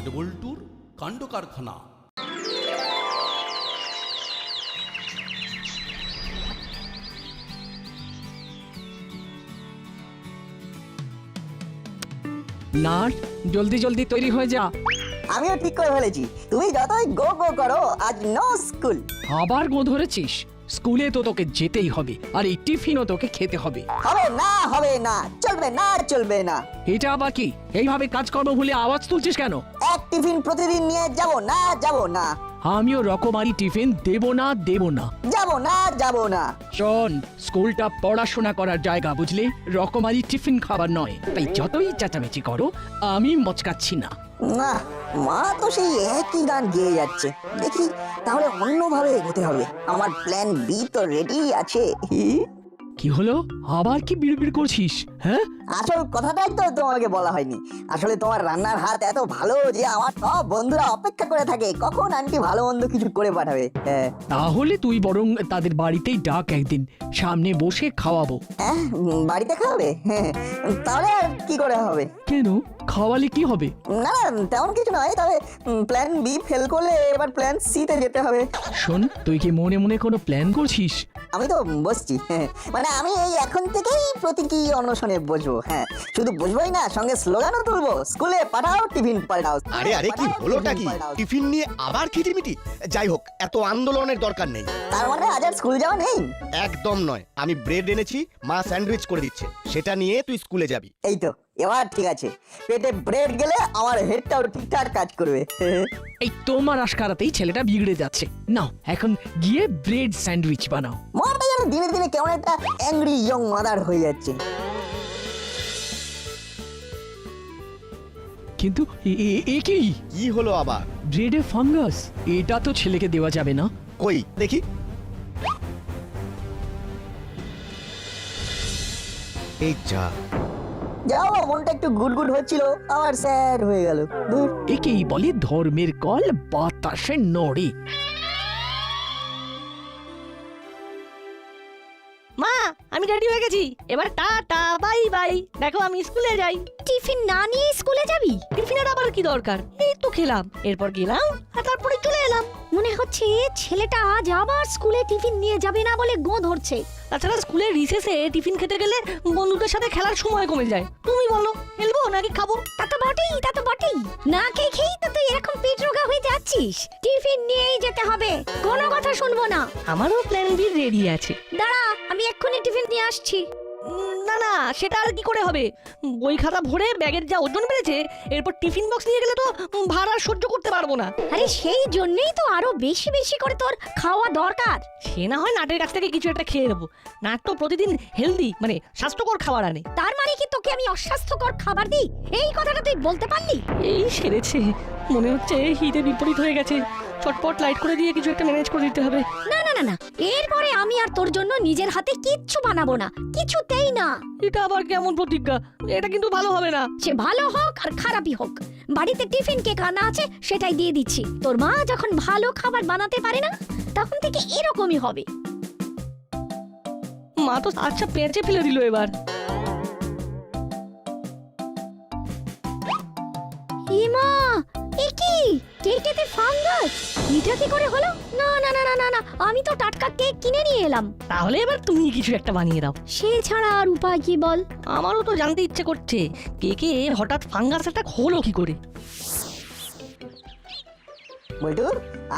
নাটবল্টুর কাণ্ড কারখানা। নাট, জলদি জলদি তৈরি হয়ে যা। আমিও ঠিক করে ফেলেছি, তুমি যতই গো গো করো, আজ নো স্কুল। আবার গো ধরেছিস? স্কুলে তো তোকে যেতেই হবে, আর এই টিফিনও তোকে খেতে হবে। হবে না, হবে না, চলবে না, চলবে না। এটা আবার কি? এইভাবে কাজকর্ম ভুলে আওয়াজ তুলছিস কেন? এক টিফিন প্রতিদিন নিয়ে যাব না, যাব না, আমিও রকমারি টিফিন দেব না, দেব না। যাব না, যাব না। শোন, স্কুলটা পড়াশোনা করার জায়গা, বুঝলি? রকমারি টিফিন খাবার নয়। তাই যতই চেঁচামেচি করো, আমি মচকাচ্ছি না। না, মা তো সেই একই গান গেয়ে যাচ্ছে। দেখি তাহলে অন্যভাবে এগোতে হবে। আমার প্ল্যান বি তো রেডি আছে। কি হলো? আবার কি বিড়বিড় করছিস? হ্যাঁ, আসল কথাটাই তো তোমাকে বলা হয়নি। আসলে তোমার রান্নার হাত এত ভালো যে আমার সব বন্ধুরা অপেক্ষা করে থাকে কখন আন্টি ভালো মন্দ কিছু করে পাঠাবে। হ্যাঁ, তাহলে তুই বরং তাদের বাড়িতেই ডাক, একদিন সামনে বসে খাওয়াবো। হ্যাঁ, বাড়িতে খাবে? হ্যাঁ, তাহলে আর কি করে হবে? কেন? খাওয়ালে কি হবে? না না, তেমন কিছু নয়, তবে প্ল্যান বি ফেল করলে এবার প্ল্যান সি তে যেতে হবে। শোন, তুই কি মনে মনে কোনো প্ল্যান করছিস? আমি তো বসছি, মানে আমি এই এখন থেকেই প্রতীকী অনশনে বসবো। হ্যাঁ, শুধু বসবোই না, সঙ্গে স্লোগানও তুলবো, স্কুলে পাঠাও টিফিন পাল্টাও। আরে আরে কি হলোটা কি? টিফিন নিয়ে আবার খিটিমিটি? যাই হোক, এত আন্দোলনের দরকার নেই। তার মানে আজ আর স্কুল যাওয়া নেই? একদম নয়, আমি ব্রেড এনেছি, মা স্যান্ডউইচ করে দিচ্ছে, সেটা নিয়ে তুই স্কুলে যাবি। এই তো, এবার ঠিক আছে। পেটে ব্রেড গেলে আমার হেডটাও ঠিকঠাক কাজ করবে। এই তোমার আশকারাতেই ছেলেটা বিগড়ে যাচ্ছে। নাও, এখন গিয়ে ব্রেড স্যান্ডউইচ বানাও। মনটা যেন দিনে দিনে কেমন একটা অ্যাংরি ইয়ং মাদার হয়ে যাচ্ছে। কিন্তু এ কি? কি হলো আবার? ব্রেডে ফাঙ্গাস? এটা তো ছেলেকে দেওয়া যাবে না। কই দেখি। এই যা। যাও, মনটা একটু গুড়গুড় হচ্ছিল, আবার স্যাড হয়ে গেল। ধুর। একেই বলে ধর্মের কল বাতাসে নড়ে। মা, আমি রেডি হয়ে গেছি, এবার টাটা বাই বাই। দেখো আমি স্কুলে যাই। টিফিন না নিয়ে স্কুলে যাবি? টিফিনের আবার কি দরকার? এই তো খেলাম, এরপর গেলাম আর তারপরে চলে এলাম। মনে হচ্ছে ছেলেটা আজ আবার স্কুলে টিফিন নিয়ে যাবে না বলে গো ধরছে। তাছাড়া স্কুলের রিসেসে টিফিন খেতে গেলে বন্ধুদের সাথে খেলার সময় কমে যায়। তুমি বলো, খেলবো নাকি খাবো? তা তো বটেই, তা তো বটেই। না খেয়ে খেয়েই তো তুই এরকম পেট রোগা হয়ে যাচ্ছিস। টিফিন নিয়েই যেতে হবে, কোনো কথা শুনবো না। আমারও প্ল্যান বি রেডি আছে। দাঁড়া, আমি এক্ষুনি টিফিন নিয়ে আসছি। না না, সেটা আর কি করে হবে? বই খাতা ভরে ব্যাগের যা ওজন বেড়েছে, এরপর টিফিন বক্স নিয়ে গেলে তো ভাড়া সহ্য করতে পারবো না। আরে সেই জন্যই তো আরো বেশি বেশি করে তোর খাওয়া দরকার। সে না হয় নাটের কাছ থেকে কিছু একটা খেয়ে নেবো। নাট তো প্রতিদিন হেলদি মানে স্বাস্থ্যকর খাবার আনে। তার মানে কি তোকে আমি অস্বাস্থ্যকর খাবার দিই? এই কথাটা তুই বলতে পারলি? এই সেরেছে, মনে হচ্ছে হিতে বিপরীত হয়ে গেছে। চটপট লাইট করে দিয়ে কিছু একটা ম্যানেজ করে দিতে হবে। না না না না, এরপরে আমি আর তোর জন্য নিজের হাতে কিচ্ছু বানাবো না, কিছুতেই না। এটা আবার কেমন প্রতিজ্ঞা? এটা কিন্তু ভালো হবে না। সে ভালো হোক আর খারাপই হোক, বাড়িতে টিফিন কেক আনা আছে, সেটাই দিয়ে দিচ্ছি। তোর মা যখন ভালো খাবার বানাতে পারে না, তখন থেকে এরকমই হবে। মা তো আচ্ছা পেঁচে ফেলে দিল এবার। ইমা, এ কি? কেকেতে ফাঙ্গাস? এটা কি করে হলো? না না না না না না, আমি তো টাটকা কেক কিনে নিয়ে এলাম। তাহলে এবার তুমি কিছু একটা বানিয়ে দাও। সে ছাড়া আর উপায় কি বল? আমারও তো জানতে ইচ্ছে করছে, কেকে হঠাৎ ফাঙ্গাস অ্যাটাক হলো কি করে। বল্টু,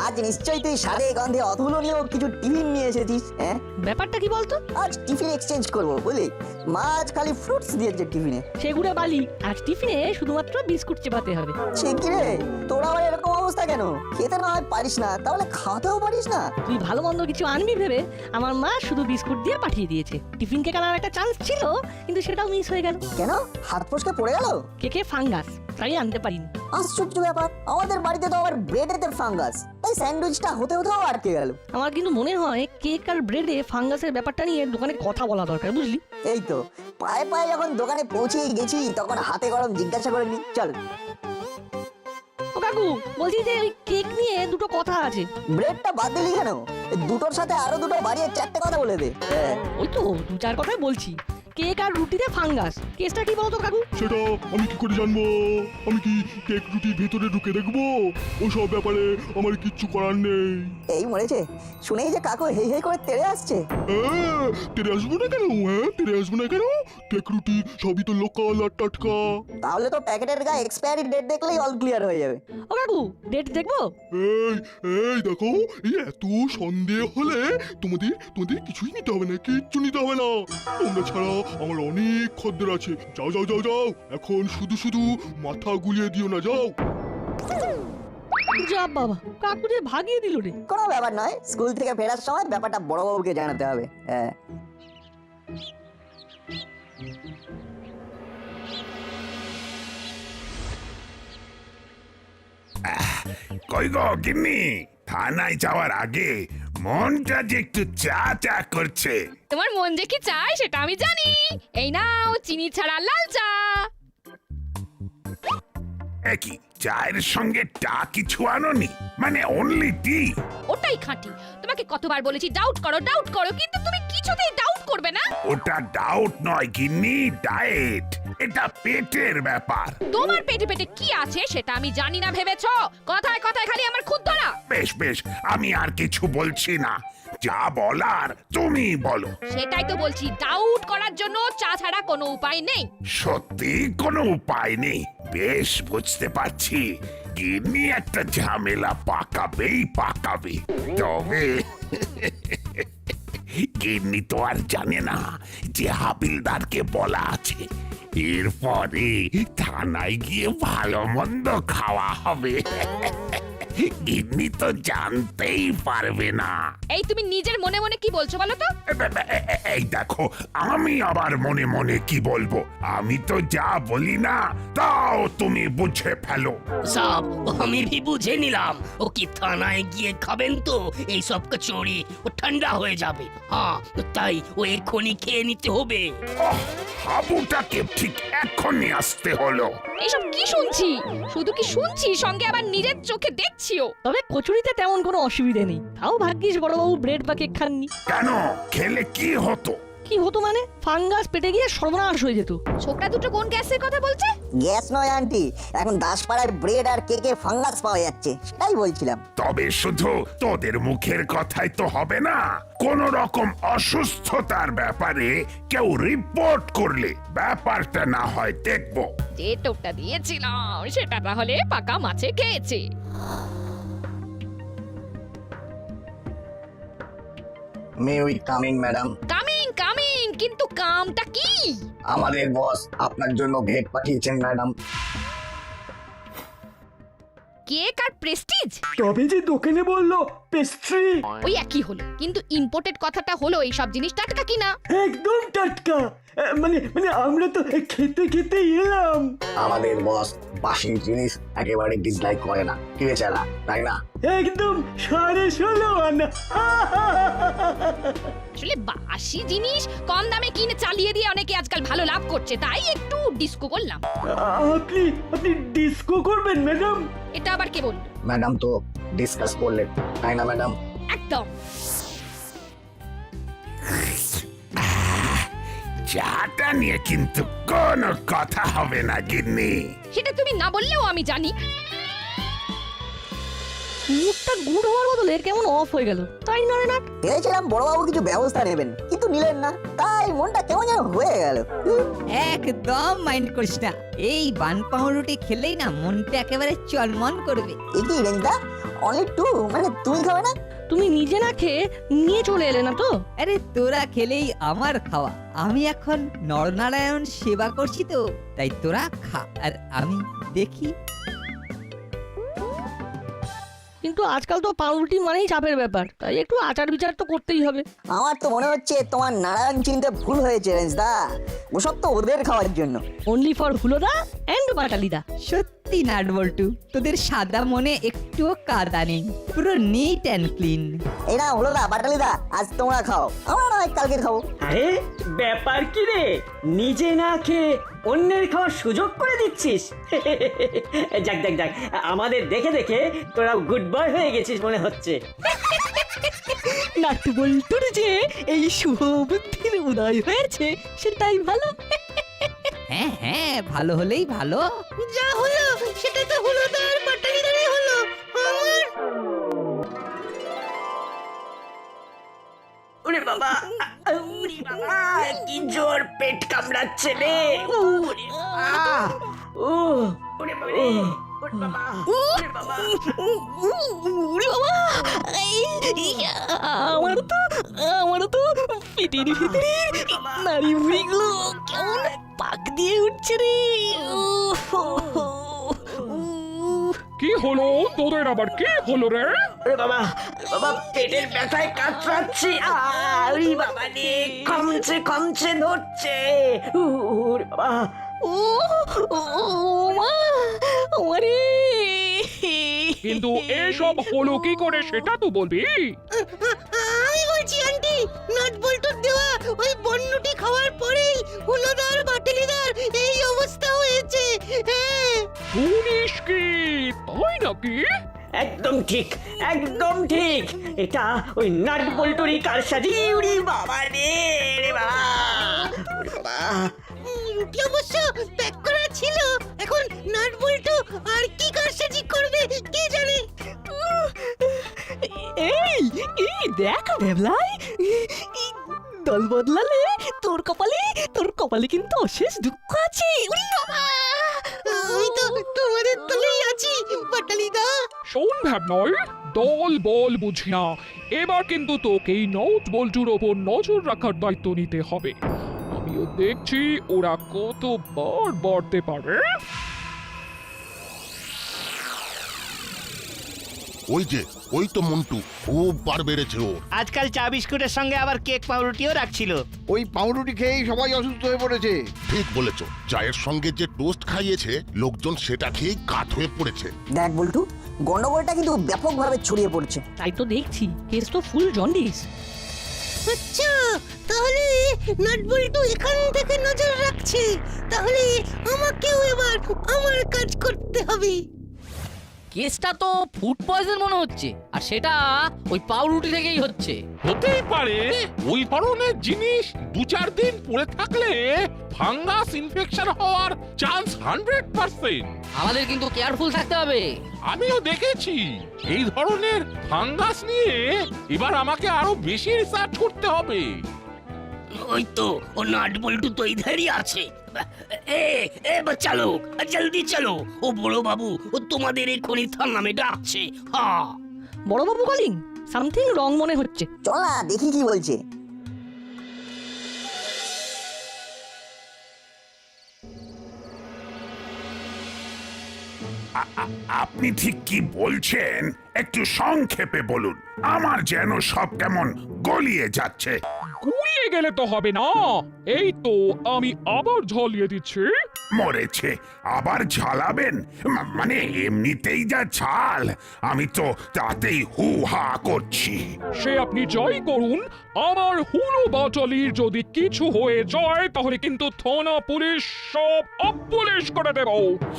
আজ নিশ্চয়ই তুই স্বাদে গন্ধে অতুলনীয় কিছু টিফিন নিয়ে এসেছিস। হ্যাঁ, ব্যাপারটা কি বলতো? আজ টিফিন এক্সচেঞ্জ করবো বুঝলি। মাছ খালি ফ্রুটস দিয়েছে টিফিনে। সেগুড়ে বালি, আজ টিফিনে শুধুমাত্র বিস্কুট চেপাতে হবে। সে কি রে, তোরা আবার এরকম অবস্থা কেন? খেতে না হয় পারিস না, তাহলে খাওয়াতেও পারিস না? তুই ভালো মন্দ কিছু আনবি ভেবে আমার মা শুধু বিস্কুট দিয়ে পাঠিয়ে দিয়েছে। টিফিন কেক আনার একটা চান্স ছিল, কিন্তু সেটাও মিস হয়ে গেল। কেন, হাত ফসকে পড়ে গেল? কেকে ফাঙ্গাস, তাই আনতে পারিনি। আশ্চর্য ব্যাপার, আমাদের বাড়িতে তো আবার ব্রেডেতে ফাঙ্গাস, তাই স্যান্ডউইচটা হতে হতেও আটকে গেল। আমার কিন্তু মনে হয় কেক আর ব্রেডে ফাঙ্গাসের ব্যাপারটা নিয়ে দোকানে কথা বলা দরকার, বুঝলি? এই তো, পায়ে পায়ে যখন দোকানে পৌঁছে গেছি, তখন হাতে গরম জিজ্ঞাসা করে নি। চল। ও কাকু, বলছি যে ওই কেক নিয়ে দুটো কথা আছে। ব্রেডটা বাদ দিলি কেন? এই দুটোর সাথে আরো দুটো বাড়িয়ে চারটে কথা বলে দে। হ্যাঁ। ওই তো দু চার কথাই বলছি, কেক আর রুটিতে ফাঙ্গাস। কেসটা কি বলতো কাকু? সেটা আমি কি করে জানবো? আমি কি কেক রুটির ভেতরে ঢুকে দেখবো? ওসব ব্যাপারে আমার কিচ্ছু করার নেই। এই মরেছে, শুনেই যে কাকু হেই হেই করে তেড়ে আসছে। তেরে আসবো না কেন? তেরে আসবো না কেন? কেক রুটি সবই তো লোকাল আর টাটকা। তাহলে তো প্যাকেটের গায়ে এক্সপায়ারি ডেট দেখলেই অল ক্লিয়ার হয়ে যাবে। ও কাকু, ডেট দেখবো? এই এই দেখো, এই এত সন্দেহ হলে তোমাদের কিছুই নিতে হবে না, কিচ্ছু নিতে হবে না। তোমরা ছাড়া আমার অনেক খদ্দের আছে। যাও যাও যাও যাও, এখন শুধু শুধু মাথা গুলিয়ে দিও না, যাও। যা বাবা, কাকু যে ভাগিয়ে দিল রে। কোনো ব্যাপার নয়, স্কুল থেকে ফেরার সময় ব্যাপারটা বড়বাবুকে জানাতে হবে। হ্যাঁ, কই গো গিন্নি, থানায় যাওয়ার আগে মনটা যে একটু চা চা করছে। তোমার মন যে কি চায় সেটা আমি জানি। এই নাও চিনি ছাড়া লাল চা। একই চায়ের সঙ্গে টা কিছু আনোনি? মানে অনলি টি? ওটাই খাঁটি। তোমাকে কতবার বলেছি ডাউট করো, কিন্তু তুমি কিছুতেই ডাউট করবে না। ওটা ডাউট নয় গিন্নি, ডায়েট। এটা পেটের ব্যাপার। তোমার পেটে পেটে কি আছে সেটা আমি জানি না ভেবেছো? কথায় কথায় খালি আমার খুদ ধরা। বেশ বেশ, আমি আর কিছু বলছি না, যা বলার তুমি বলো। সেটাই তো বলছি, ডাউট করার জন্য চা ছাড়া কোনো উপায় নেই। সত্যি কোনো উপায় নেই? বেশ বুঝতে পারছি, গিন্নি একটা ঝামেলা পাকাবে। তবে গিন্নি তো আর জানে না যে হাবিলদারকে বলা আছে এরপরে থানায় গিয়ে ভালো মন্দ খাওয়া হবে। গিন্নি তো জানতেই পারবে না। এই তুমি নিজের মনে মনে কি বলছো বলো তো? এই দেখো, আমি আবার মনে মনে কি বলবো? আমি তো যা বলি না তাও তুমি বুঝে ফেলো। সব আমি भी বুঝে নিলাম। ও কি থানায় গিয়ে খাবেন তো এইসব কচুরি, ও ঠান্ডা হয়ে যাবে। হ্যাঁ, তাই ও এক্ষুনি খেয়ে নিতে হবে। হাবুটাকে ঠিক এখনই আসতে হলো। এইসব কি শুনছি? শুধু কি শুনছি, সঙ্গে আবার নিজের চোখে দেখছিও। তবে কচুরিতে তেমন কোনো অসুবিধে নেই। তাও ভাগ্যিস বড়বাবু ব্রেড বা কেক খাননি। কেন? খেলে কি হতো? কি হতো মানে? ফাঙ্গাস পেটে গিয়ে সর্বনাশ হয়ে যেত। ছোকরা দুটো কোন গ্যাসের কথা বলছে? গ্যাস নয় আন্টি, এখন দাসপাড়ার ব্রেড আর কেকে ফাঙ্গাস পাওয়া যাচ্ছে, সেটাই বলছিলাম। তবে শুধু তোদের মুখের কথাই তো হবে না। কোন রকম অসুস্থতার ব্যাপারে কেউ রিপোর্ট করলে ব্যাপারটা না হয় দেখবো। যে টোপটা দিয়েছিলাম সেটা তাহলে পাকা মাছে খেয়েছে। মে উই কামিং ম্যাডাম? কামিং, কিন্তু কামটা কি? আমাদের বস আপনার জন্য ভেট পাঠিয়েছেন ম্যাডাম। কেক আর প্রেস্টিজ? তবে যে দোকানে বললো পেস্ট্রি। ওই একই হলো, কিন্তু ইম্পোর্টেড কথাটা হলো এই সব জিনিস টাটকা কিনা। একদম টাটকা। মানে আমরা তো খেতে খেতে এলাম। আমাদের বস বাসি জিনিস একেবারে ডিসলাইক করে না, কি বেচারা, তাই না? একদম 16.5 আনা। আসলে বাসি জিনিস কম দামে কিনে চালিয়ে দিয়ে অনেকে আজকাল ভালো লাভ করছে, তাই একটু ডিস্কো করলাম। আপনি ডিস্কো করবেন ম্যাডাম? এটা আবার কে বলল? ম্যাডাম তো ডিসকাস করলেন, তাই না ম্যাডাম? একদম। চাটা নিয়ে কিন্তু কোনো কথা হবে না গিন্নি। সেটা তুমি না বললেও আমি জানি। মুখটা গুড় হওয়ার বদলে কেমন অফ হয়ে গেল, তাই না রে না? ভেবেছিলাম বড়বাবু কিছু ব্যবস্থা নেবেন, কিন্তু নিলেন না, তাই মনটা কেমন যেন হয়ে গেল। একদম মাইন্ড করিস না, এই বান পাউরুটি খেলেই না মনটা একেবারে চলমন করবে। কি রেঞ্জদা, অনলি টু, মানে তুমি খাবে না? তুমি নিজে না খেয়ে নিয়ে চলে এলে না তো? আরে তোরা খেলেই আমার খাওয়া। আমি এখন নরনারায়ণ সেবা করছি তো, তাই তোরা খা আর আমি দেখি। কিন্তু আজকাল তো পাউরুটি মানেই চাপের ব্যাপার, তাই একটু আচার বিচার তো করতেই হবে। আমার তো মনে হচ্ছে তোমার নারায়ণ চিনতে ভুল হয়েছে রেঞ্জদা, ওসব তো ওদের খাওয়ার জন্য। অনলি ফর হুলোদা এন্ড বাটালিদা। সত্যি নাট বল্টু, তোদের সাদা মনে একটুও কাদা নেই, পুরো নিট অ্যান্ড ক্লিন। এই না হলো দা, বাটালিদা, আজ তোমরা খাও, আমরা নয় কালকে খাবো। আরে ব্যাপার কি রে, নিজে না খেয়ে অন্যের খাওয়ার সুযোগ করে দিচ্ছিস? যাক যাক যাক, আমাদের দেখে দেখে তোরা গুড বয় হয়ে গেছিস মনে হচ্ছে। নাট বল্টুর যে এই শুভ বুদ্ধি সূর্যের উদয় হয়েছে সেটাই ভালো। হ্যাঁ হ্যাঁ, ভালো হলেই ভালো। যা হলো সেটা তো হলুদার বাটালিদারে হলো। আমার ওরে বাবা, ওরে বাবা, কি জোর পেট কামড়াচ্ছে রে। ওরে বাবা, ওরে বাবা রে, ওরে বাবা, ওরে বাবা। উড়ি বাবা, আমারও তো পেটের ভিতরে নারী ভুঁড়িগুলো কেমন পাক দিয়ে উঠছে রে। কি হলো তোদের, আবার কি হলো রে? ওরে বাবা, বাবা পেটের ব্যথায় কাতরাচ্ছি। ওরে বাবা রে, কমছে কমছে ধরছে। ওরে বাবা, ওরে কিন্তু এসব হলো কি করে সেটা তো বলবি। আমি বলছি আন্টি, নাট বল্টুর দেওয়া ওই বন্যটি খাওয়ার পরেই হলুদার বাটালিদার এই অবস্থা হয়েছে। হ্যাঁ, শুনিস কি, তাই নাকি? একদম ঠিক, একদম ঠিক। এটা ওই নাট বল্টুরি কারসাজি। ওরে বাবা রে, রে বাবা, ওরে বাবা। রুটি অবশ্য প্যাক করা ছিল, এখন নাট বল্টু আর কি কারসাজি করবে কে জানে। এই দেখ ভেবলাই, দল বদলালে তোর কপালে কিন্তু অশেষ দুঃখ আছে। উড়ি বাবা, আমি তো তোমাদের তলেই আছি বাটালিদা। শোন ভাবনয়, দল বল বুঝি না, এবার কিন্তু তোকেই নট বল্টুর ওপর নজর রাখার দায়িত্ব নিতে হবে। আমিও দেখছি ওরা কতবার বাড়তে পারে। ওই তো মন্টু, খুব বার বেড়েছে ও। আজকাল চা বিস্কুটের সঙ্গে আবার কেক পাউরুটিও রাখছিল। ওই পাউরুটি খেয়েই সবাই অসুস্থ হয়ে পড়েছে। ঠিক বলেছো, চায়ের সঙ্গে যে টোস্ট খাইয়েছে লোকজন সেটা খেয়েই কাত হয়ে পড়েছে। দেখ বল্টু, গন্ডগোলটা কিন্তু ব্যাপকভাবে ছড়িয়ে পড়ছে। তাই তো দেখছি, কেস তো ফুল জন্ডিস। আচ্ছা, তাহলে নাট বল্টু এখান থেকে নজর রাখছে, তাহলে আমাকেও এবার আমার কাজ করতে হবে। কেসটা তো ফুড পয়জন মনে হচ্ছে, আর সেটা ওই পাউরুটি থেকেই হচ্ছে। হতেই পারে, ওই ধরনের জিনিস 2-4 দিন পড়ে থাকলে ফাঙ্গাস ইনফেকশন হওয়ার চান্স 100%। আমাদের কিন্তু কেয়ারফুল থাকতে হবে। আমিও দেখেছি এই ধরনের ফাঙ্গাস নিয়ে এবার আমাকে আরো বেশি রিসার্চ করতে হবে। ওই তো ও নাট বল্টু তো ইধারই আছে। এ বাচ্চা লোক, জলদি চলো, ও বড় বাবু ও তোমাদের এক্ষুনি থানামে ডাকছে। হ্যাঁ, বড় বাবু কলিং, সামথিং রং মনে হচ্ছে। চল না দেখি কি বলছে। আপনি ঠিক কি বলছেন একটু সংক্ষেপে বলুন, আমার যেন সব কেমন গলিয়ে যাচ্ছে। গুলিয়ে গেলে তো হবে না, এই তো আমি আবার ঝলিয়ে দিচ্ছি। মরেছে, আবার ঝালাবেন? মানে এমনিতেই যা ঝাল, আমি তো তাতেই হু হা করছি। সে আপনি যাই করুন, আমার হুলো বাটালির যদি কিছু হয়ে যায় তাহলে কিন্তু থানা পুলিশ সব অপুলিশ করে দেব।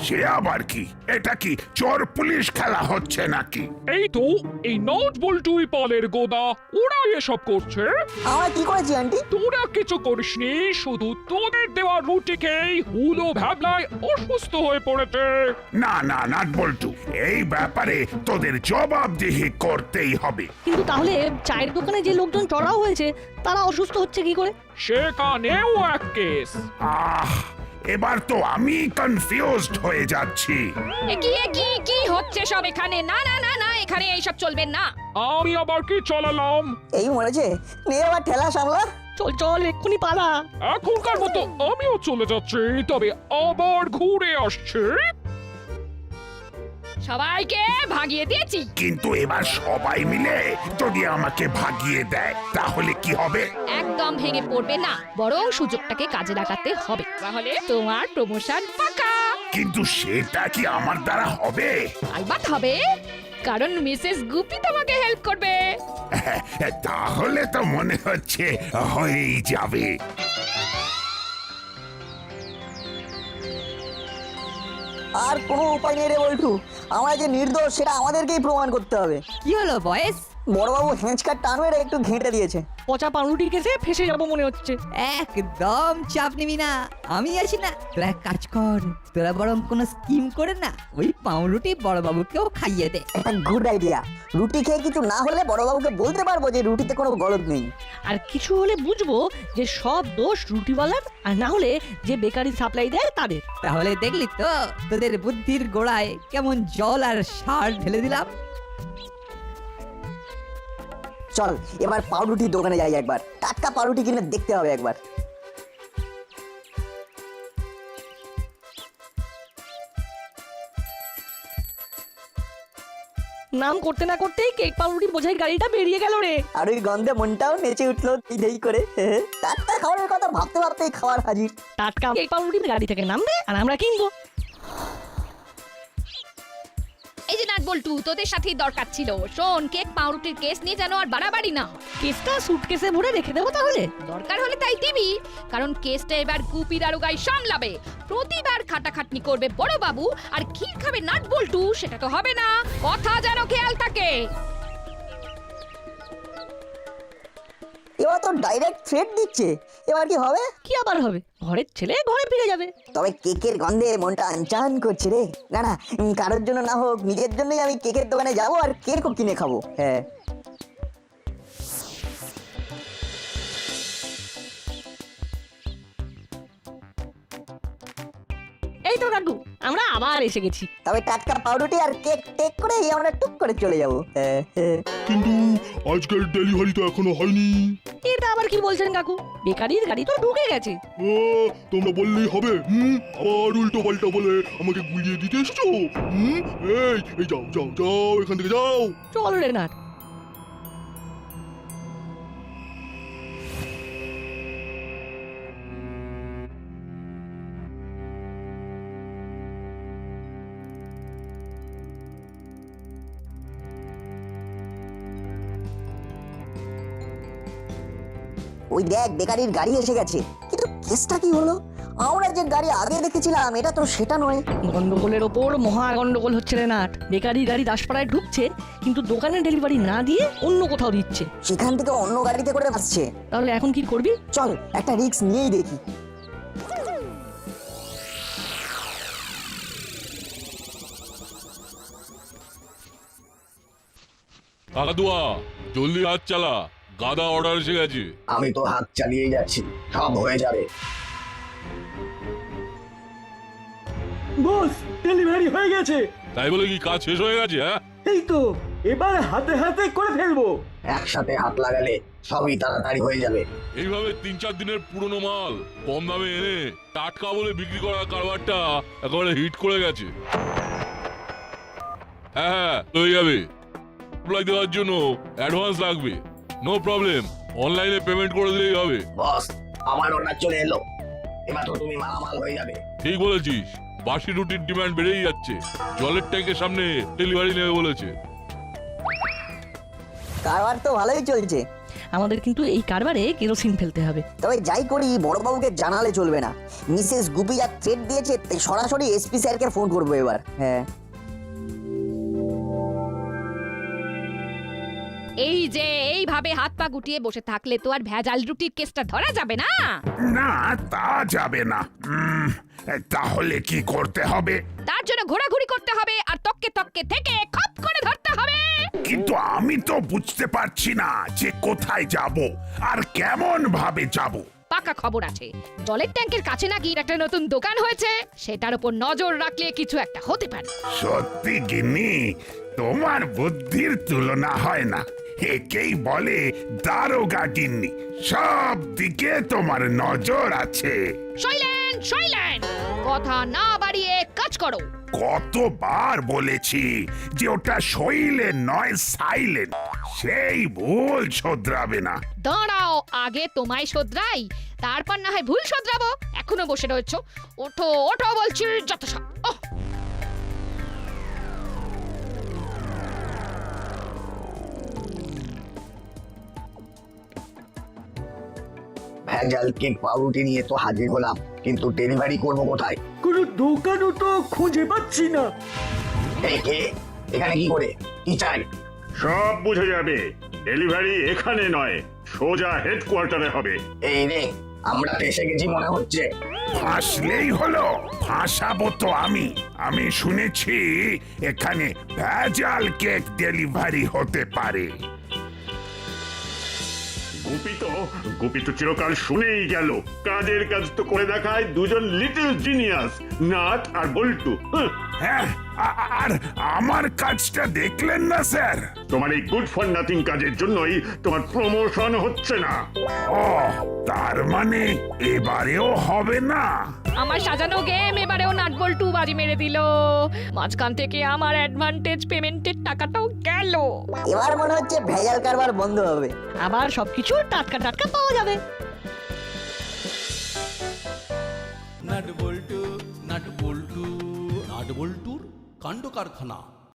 সে আবার কি? এটা কি চোর পুলিশ খেলা হচ্ছে নাকি? এই তো এই নট বল্টুই পালের গোদা, ওরা এসব করছে। আমরা কি করেছি আন্টি? তোরা কিছু করিসনি, শুধু তোদের দেওয়া রুটি খেয়েই হুলো ভাবলায় অসুস্থ হয়ে পড়েছে। না না নাট বল্টু, এই ব্যাপারে তোদের জবাবদিহি করতেই হবে। কিন্তু তাহলে চায়ের দোকানে যে লোকজন চড়াও হয়েছে তারা অসুস্থ হচ্ছে কি করে? সেখানেও এক কেস। এবার তো আমি কনফিউজড হয়ে যাচ্ছি। কি হচ্ছে সব এখানে? না না না না, এখানে এইসব চলবে না। আমি আবার কি চলালাম? এই মরেছে, নে আবার ঠেলা সামলা। চল চল এক্ষুনি পালা। এখনকার মতো আমিও চলে যাচ্ছি, তবে আবার ঘুরে আসছে। সবাইকে ভাগিয়ে দিয়েছি, কিন্তু এবার সবাই মিলে যদি আমাকে ভাগিয়ে দেয় তাহলে কি হবে? একদম ভেঙে পড়বে না, বরং সুযোগটাকে কাজে লাগাতে হবে, তাহলে তোমার প্রমোশন পাকা। কিন্তু সেটা কি আমার দ্বারা হবে? আলবাত হবে, কারণ মিসেস গুপি তোমাকে হেল্প করবে। তাহলে তো মনে হচ্ছে হয়েই যাবে। আর কোনো উপায় নেই রে বল্টু, আমরা যে নির্দোষ সেটা আমাদেরকেই প্রমাণ করতে হবে। কি হলো বয়েস, বড়বাবু হেঁচকার টান মেরে একটু ঘেঁটে দিয়েছে। পচা পাউরুটি কেসে ফেসে যাবো মনে হচ্ছে। একদম চাপ নিবি না, আমি আছি না। তোরা এক কাজ কর, তোরা বরং কোনো স্কিম করে না ওই পাউরুটি বড়বাবুকেও খাইয়ে দে। একটা গুড আইডিয়া। রুটি খেয়ে কিছু না হলে বড়বাবুকে বলতে পারবো যে রুটিতে কোনো গলদ নেই। আর কিছু হলে বুঝবো যে সব দোষ রুটিওয়ালার, আর না হলে যে বেকারি সাপ্লাই দেয় তাদের। তাহলে দেখলি তো তোদের বুদ্ধির গোড়ায় কেমন জল আর সার ঢেলে দিলাম। চল এবার পাউরুটির দোকানে যাই, একবার টাটকা পাউরুটি কিনে দেখতে হবে একবার। নাম করতে না করতেই কেক পাউরুটি বোঝাই গাড়িটা বেরিয়ে গেল রে। আর ওই গন্ধে মনটাও নেচে উঠলো ধেই করে। টাটকা খাবারের কথা ভাবতে ভাবতেই খাবার হাজির। টাটকা কেক পাউরুটি গাড়ি থেকে নামবে আর আমরা কিনবো। এই যে নাট বল্টু, তোদের সাথেই দরকার ছিল। শোন, কেক পাউরুটির কেস নিয়ে যেন আর বাড়াবাড়ি না। কেসটা সুটকেসে ভরে রেখে দেবো তাহলে। দরকার হলে তাই দিবি, কারণ কেসটা এবার গুপি দারোগাই সামলাবে। প্রতিবার খাটাখাটনি করবে বড় বাবু, আর ক্ষীর খাবে নাট বল্টু, সেটা তো হবে না। কথা যেন খেয়াল থাকে। এবার তো ডাইরেক্ট থ্রেট দিচ্ছে, এবার কি হবে? কি আবার হবে? ঘরের ছেলে ঘরে ফিরে যাবে। তবে কেকের গন্ধে মনটা আনচান করছে রে। না না, কারোর জন্য না হোক, নিজের জন্যই আমি কেকের দোকানে যাবো আর কেক কিনে খাবো। হ্যাঁ, এই তো কাকু, আমরা আবার এসে গেছি। তবে টাটকা পাউরুটি আর কেক টেক করে আমরা টুক করে চলে যাবো। কিন্তু আজকের ডেলিভারি তো এখনো হয়নি। এটা আবার কি বলছেন কাকু? বেকারির গাড়ি তো ঢুকে গেছে। ও, তোমরা বললেই হবে? আবার উল্টো পাল্টা বলে আমাকে গুলিয়ে দিতে এসছো? এই যাও যাও যাও, এখান থেকে যাও। চল রে নাট। ওই দেখ, বেকারির গাড়ি এসে গেছে। কিন্তু কেসটা কি হলো? আমরা যে গাড়ি আগে দেখেছিলাম এটা তো সেটা নয়। গন্ডগোলের ওপর মহা গন্ডগোল হচ্ছে রে নাট। বেকারির গাড়ি দাসপাড়ায় ঢুকছে, কিন্তু দোকানে ডেলিভারি না দিয়ে অন্য কোথাও দিচ্ছে। সেখান থেকে অন্য গাড়িতে করে আসছে। তাহলে এখন কি করবি? চল একটা রিস্ক নিয়েই দেখি। কাকাতুয়া, জলদি হাত চালা, গাদা অর্ডার এসে গেছে। আমি তো হাত চালিয়ে যাচ্ছি, সব হয়ে যাবে। বস, ডেলিভারি হয়ে গেছে। তাই বলে কি কাজ শেষ হয়ে গেছে? হ্যাঁ, এই তো, এবার হাতে হাতে করে ফেলবো। একসাথে হাত লাগালে সবই তাড়াতাড়ি হয়ে যাবে। এইভাবে 3-4 দিনের পুরনো মাল কম দামে এনে টাটকা বলে বিক্রি করার কারবারটা একেবারে হিট করে গেছে। হ্যাঁ, হয়ে যাবে। সাপ্লাই দেওয়ার জন্য অ্যাডভান্স লাগবে। নো প্রবলেম, অনলাইনে পেমেন্ট করে দিলেই হবে। বস, আমার অর্ডার চলে এলো, এবার তো তুমি মালামাল হয়ে যাবে। ঠিক বলেছিস, বাসি রুটির ডিমান্ড বেড়েই যাচ্ছে। জলের ট্যাঙ্কের সামনে ডেলিভারি নেবে বলেছে। কারবার তো ভালোই চলছে। আমাদের কিন্তু এই কারবারে কেরোসিন ফেলতে হবে। তবে যাই করি বড়বাবুকে জানালে চলবে না। মিসেস গুপি যা থ্রেট দিয়েছে, সরাসরি এসপি স্যারকে ফোন করবো এবার। হ্যাঁ, এই যে এইভাবে হাত পা গুটিয়ে বসে থাকলে তো আর ভেজাল রুটির কেসটা ধরা যাবে না। না, তা যাবে না। তাহলে কি করতে হবে? তার জন্য ঘোরাঘুরি করতে হবে আর তককে তককে থেকে খপ করে ধরতে হবে। কিন্তু আমি তো বুঝতে পারছি না যে কোথায় যাব আর কেমন ভাবে যাব। পাকা খবর আছে, জলের ট্যাঙ্কের কাছে নাকি একটা নতুন দোকান হয়েছে। সেটার উপর নজর রাখলে কিছু একটা হতে পারে। সত্যি গিন্নি, তোমার বুদ্ধির তুলনা হয় না। একেই বলে দারোগা গিন্নি। সব দিকে তোমার নজর আছে। শৈলেন, শৈলেন, কথা না বাড়িয়ে কাজ করো। কতবার বলেছি যে ওটা শৈলেন নয় সাইলেন। সেই ভুল শোধরাবে না। দাঁড়াও, আগে তোমায় শোধরাই, তারপর না হয় ভুল শোধরাবো। এখনো বসে রয়েছো? ওঠো ওঠো বলছি, যত সব। ভেজাল কেক পাউরুটি নিয়ে তো হাজির হলাম, কিন্তু ডেলিভারি করবো কোথায়? কোনো দোকানও তো খুঁজে পাচ্ছি না। কে এখানে কি করে? কি চাই? সব বুঝে যাবে। ডেলিভারি এখানে নয়, সোজা হেডকোয়ার্টারে হবে। এই রে, আমরা ফেসে গেছি মনে হচ্ছে। ফাঁসলেই হলো, ফাঁসাবো তো আমি শুনেছি এখানে ভেজাল কেক ডেলিভারি হতে পারে। গুপি তো চিরকাল শুনেই গেল। কাজের কাজ তো করে দেখায় দুজন লিটল জিনিয়াস, নাট আর বল্টু। হ্যাঁ, আর আমার কাজটা দেখলেন না স্যার? তোমার এই গুড ফর নাথিং কাজের জন্যই তোমার প্রমোশন হচ্ছে না। ও, তার মানে এবারেও হবে না? আমার সাজানো গেম এবারেও নাটবল্টু বাজি মেরে দিল। মাঝখান থেকে আমার অ্যাডভান্টেজ পেমেন্টের টাকাটাও গেল। এবার মনে হচ্ছে ভেজাল কারবার বন্ধ হবে। আবার সবকিছু টাটকা টাটকা পাওয়া যাবে। নাট বল্টু নাট বল্টুর কাণ্ড কারখানা।